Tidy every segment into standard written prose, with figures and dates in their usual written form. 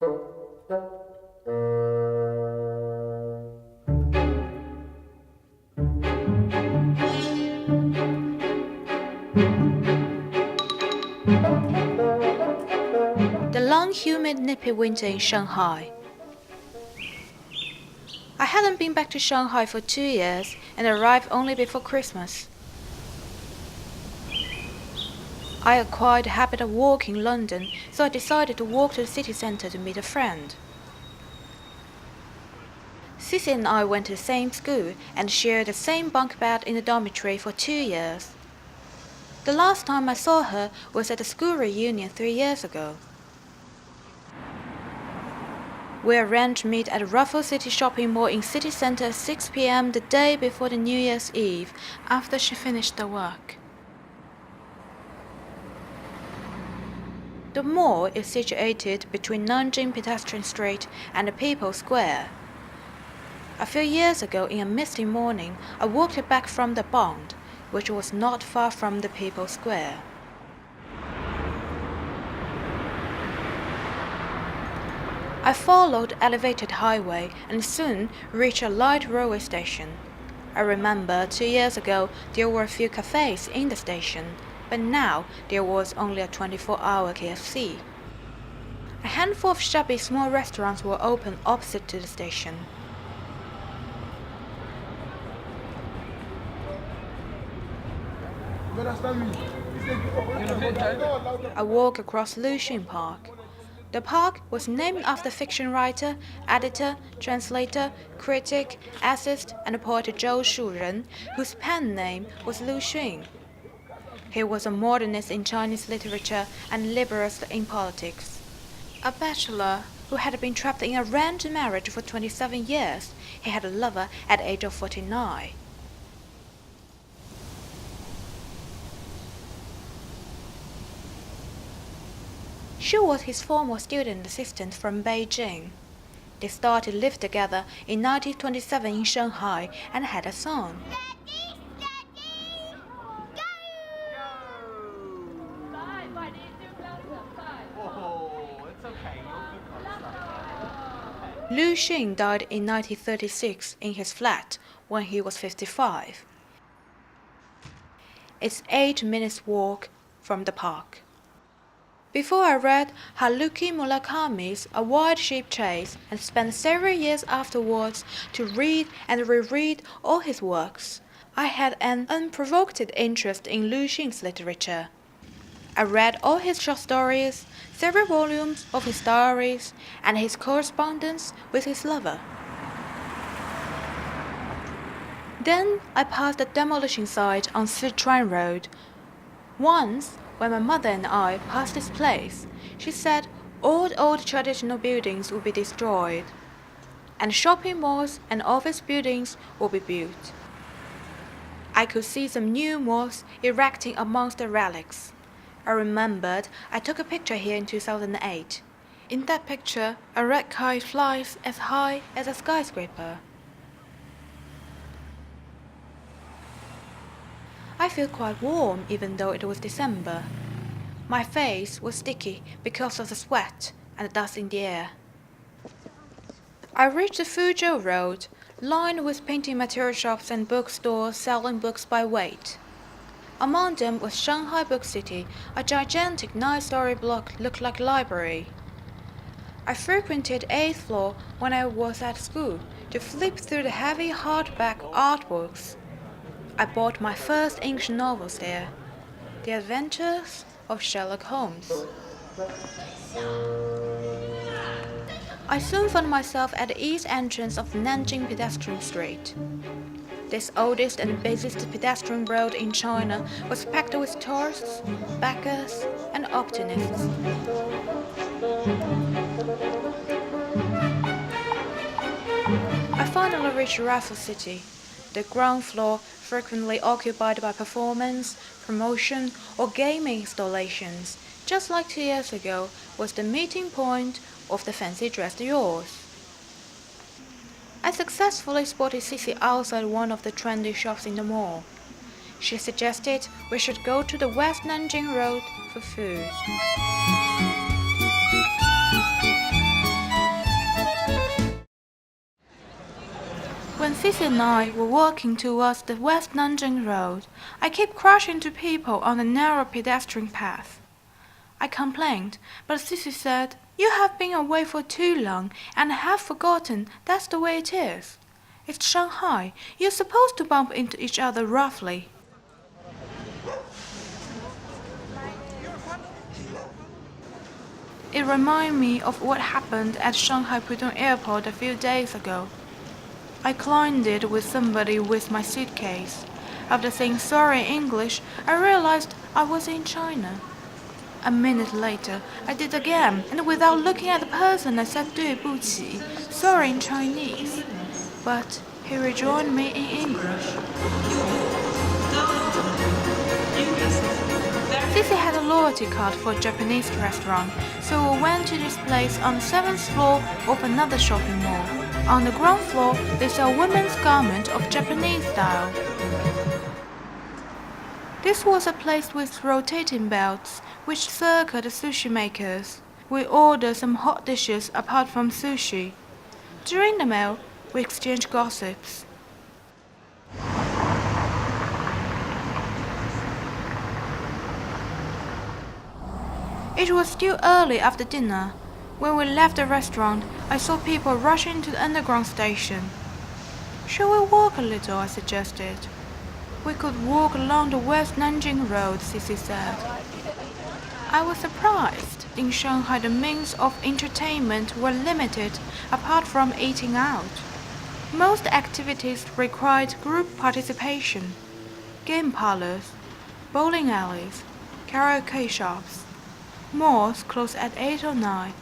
The long, humid, nippy winter in Shanghai. I hadn't been back to Shanghai for 2 years and arrived only before Christmas. I acquired a habit of walking in London, so I decided to walk to the city centre to meet a friend. Sissy and I went to the same school and shared the same bunk bed in the dormitory for 2 years. The last time I saw her was at a school reunion 3 years ago. We arranged to meet at the Ruffles City shopping mall in city centre at 6 p.m. the day before the New Year's Eve, after she finished her work. The mall is situated between Nanjing Pedestrian Street and the People's Square. A few years ago, in a misty morning, I walked back from the Bund, which was not far from the People's Square. I followed the elevated highway and soon reached a light railway station. I remember 2 years ago there were a few cafes in the station, but now there was only a 24-hour KFC. A handful of shabby small restaurants were open opposite to the station. I walked across Luxin Park. The park was named after fiction writer, editor, translator, critic, essayist, and poet Zhou Shuren, whose pen name was Lu Xun. He was a modernist in Chinese literature and liberalist in politics. A bachelor who had been trapped in a arranged marriage for 27 years, he had a lover at the age of 49. She was his former student assistant from Beijing. They started to live together in 1927 in Shanghai and had a son. Lu Xun died in 1936 in his flat when he was 55. It's 8 minutes walk from the park. Before I read Haruki Murakami's A Wild Sheep Chase and spent several years afterwards to read and reread all his works, I had an unprovoked interest in Lu Xun's literature. I read all his short stories, several volumes of his diaries, and his correspondence with his lover. Then I passed the demolition site on Sichuan Road. Once, when my mother and I passed this place, she said all the old traditional buildings would be destroyed, and shopping malls and office buildings would be built. I could see some new malls erecting amongst the relics. I remembered I took a picture here in 2008. In that picture, a red kite flies as high as a skyscraper. I feel quite warm even though it was December. My face was sticky because of the sweat and the dust in the air. I reached the Fuzhou Road, lined with painting material shops and bookstores selling books by weight. Among them was Shanghai Book City, a gigantic 9-story block looked like a library. I frequented 8th floor when I was at school to flip through the heavy hardback art books. I bought my first English novels there, The Adventures of Sherlock Holmes. I soon found myself at the east entrance of Nanjing Pedestrian Street. This oldest and busiest pedestrian road in China was packed with tourists, backers, and optimists. I finally reached Raffles City, the ground floor frequently occupied by performance, promotion, or gaming installations, just like 2 years ago, was the meeting point of the fancy-dressed yachts. I successfully spotted Sissy outside one of the trendy shops in the mall. She suggested we should go to the West Nanjing Road for food. Sissy and I were walking towards the West Nanjing Road. I kept crashing into people on the narrow pedestrian path. I complained, but Sissy said, "You have been away for too long and have forgotten that's the way it is. It's Shanghai. You're supposed to bump into each other roughly." It reminded me of what happened at Shanghai Pudong Airport a few days ago. I collided with somebody with my suitcase. After saying sorry in English, I realized I was in China. A minute later, I did again, and without looking at the person, I said 对不起, sorry in Chinese. But he rejoined me in English. Sissy had a loyalty card for a Japanese restaurant, so we went to this place on the 7th floor of another shopping mall. On the ground floor, they sell women's garments of Japanese style. This was a place with rotating belts, which circled the sushi makers. We ordered some hot dishes apart from sushi. During the meal, we exchanged gossips. It was still early after dinner. When we left the restaurant, I saw people rushing to the underground station. "Shall we walk a little?" I suggested. "We could walk along the West Nanjing Road," Sissy said. I was surprised. In Shanghai, the means of entertainment were limited apart from eating out. Most activities required group participation. Game parlors, bowling alleys, karaoke shops. Malls closed at 8 or 9.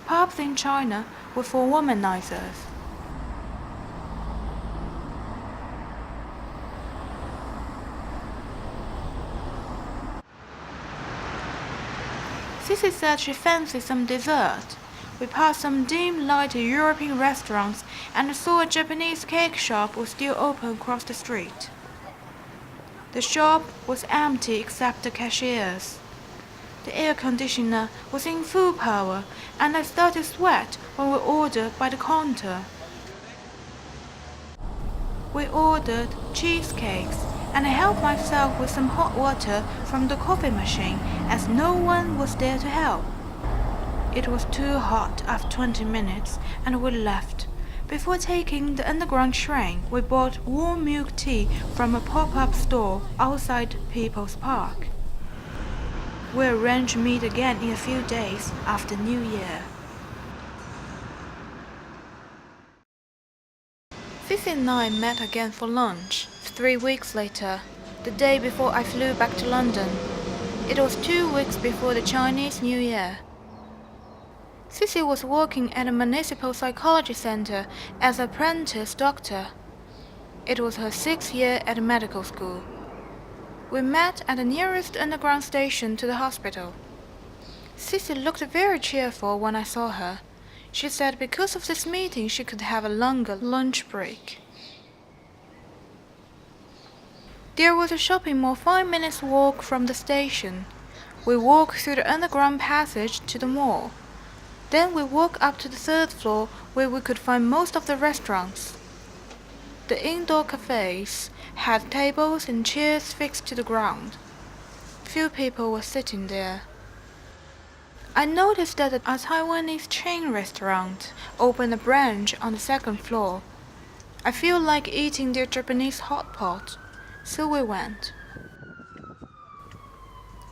Pubs in China were for womanizers. Sissy said she fancied some dessert. We passed some dim-lighted European restaurants and saw a Japanese cake shop was still open across the street. The shop was empty except the cashiers. The air conditioner was in full power, and I started to sweat when we ordered by the counter. We ordered cheesecakes, and I helped myself with some hot water from the coffee machine as no one was there to help. It was too hot after 20 minutes, and we left. Before taking the underground train, we bought warm milk tea from a pop-up store outside People's Park. We arranged to meet again in a few days after New Year. Sissy and I met again for lunch 3 weeks later, the day before I flew back to London. It was 2 weeks before the Chinese New Year. Sissy was working at a municipal psychology center as an apprentice doctor. It was her 6th year at medical school. We met at the nearest underground station to the hospital. Sissy looked very cheerful when I saw her. She said because of this meeting she could have a longer lunch break. There was a shopping mall 5 minutes walk from the station. We walked through the underground passage to the mall. Then we walked up to the 3rd floor where we could find most of the restaurants. The indoor cafes had tables and chairs fixed to the ground. Few people were sitting there. I noticed that a Taiwanese chain restaurant opened a branch on the 2nd floor. I feel like eating their Japanese hot pot, so we went.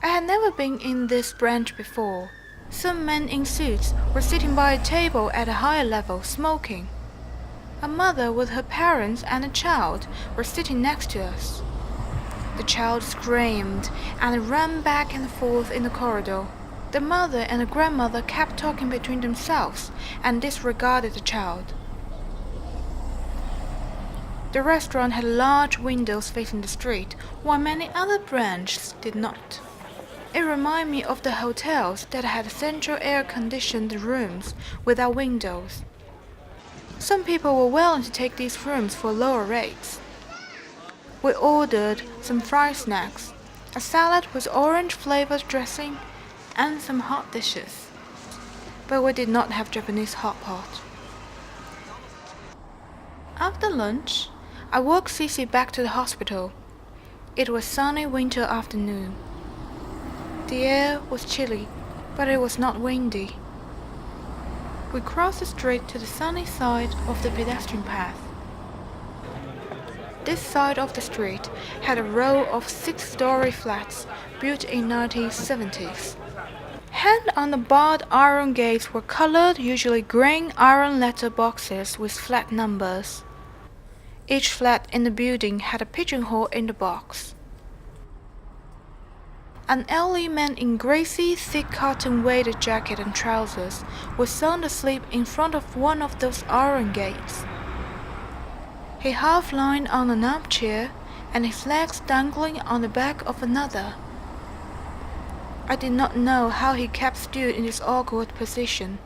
I had never been in this branch before. Some men in suits were sitting by a table at a higher level, smoking. A mother with her parents and a child were sitting next to us. The child screamed and ran back and forth in the corridor. The mother and the grandmother kept talking between themselves and disregarded the child. The restaurant had large windows facing the street, while many other branches did not. It reminded me of the hotels that had central air-conditioned rooms without windows. Some people were willing to take these rooms for lower rates. We ordered some fried snacks, a salad with orange-flavored dressing, and some hot dishes. But we did not have Japanese hot pot. After lunch, I walked Cece back to the hospital. It was sunny winter afternoon. The air was chilly, but it was not windy. We crossed the street to the sunny side of the pedestrian path. This side of the street had a row of 6-story flats built in 1970s. Hand on the barred iron gates were colored, usually green iron letter boxes with flat numbers. Each flat in the building had a pigeonhole in the box. An elderly man in greasy, thick cotton weighted jacket and trousers was sound asleep in front of one of those iron gates. He half lying on an armchair, and his legs dangling on the back of another. I did not know how he kept still in this awkward position.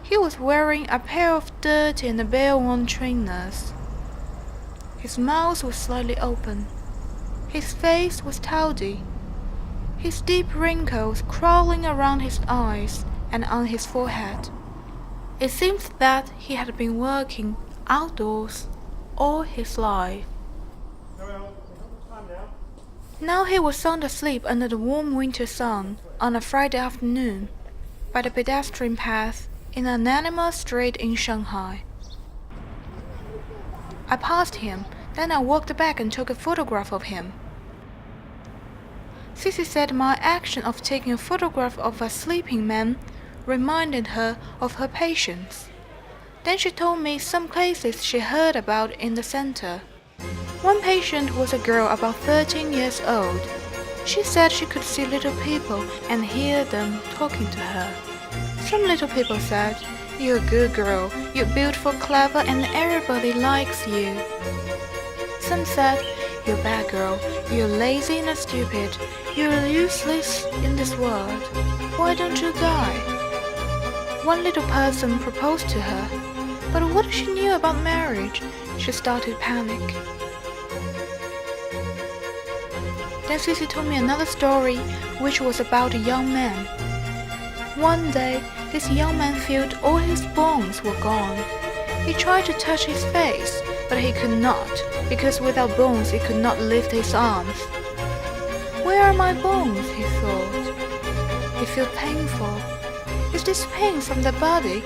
He was wearing a pair of dirty and bare-worn trainers. His mouth was slightly open. His face was tawdry. His deep wrinkles crawling around his eyes and on his forehead. It seemed that he had been working outdoors all his life. Now he was sound asleep under the warm winter sun on a Friday afternoon by the pedestrian path in an animal street in Shanghai. I passed him, then I walked back and took a photograph of him. Cece said my action of taking a photograph of a sleeping man reminded her of her patients. Then she told me some cases she heard about in the center. One patient was a girl about 13 years old. She said she could see little people and hear them talking to her. Some little people said, "You're a good girl, you're beautiful, clever, and everybody likes you." Some said, "You're a bad girl, you're lazy and stupid, you're useless in this world. Why don't you die?" One little person proposed to her, but what she knew about marriage, she started panic. Then Cece told me another story, which was about a young man. One day, this young man felt all his bones were gone. He tried to touch his face, but he could not, because without bones he could not lift his arms. "Where are my bones?" he thought. It felt painful. Is this pain from the body,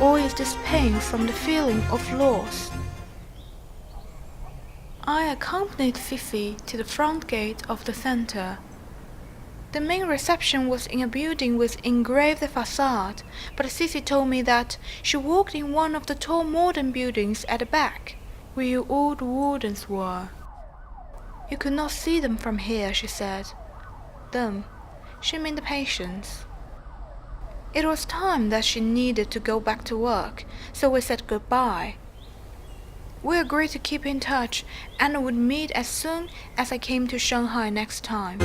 or is this pain from the feeling of loss? I accompanied Cece to the front gate of the center. The main reception was in a building with engraved facade, but Cece told me that she walked in one of the tall modern buildings at the back, where old wardens were. You could not see them from here, she said. Them, she meant the patients. It was time that she needed to go back to work, so we said goodbye. We agreed to keep in touch and would meet as soon as I came to Shanghai next time.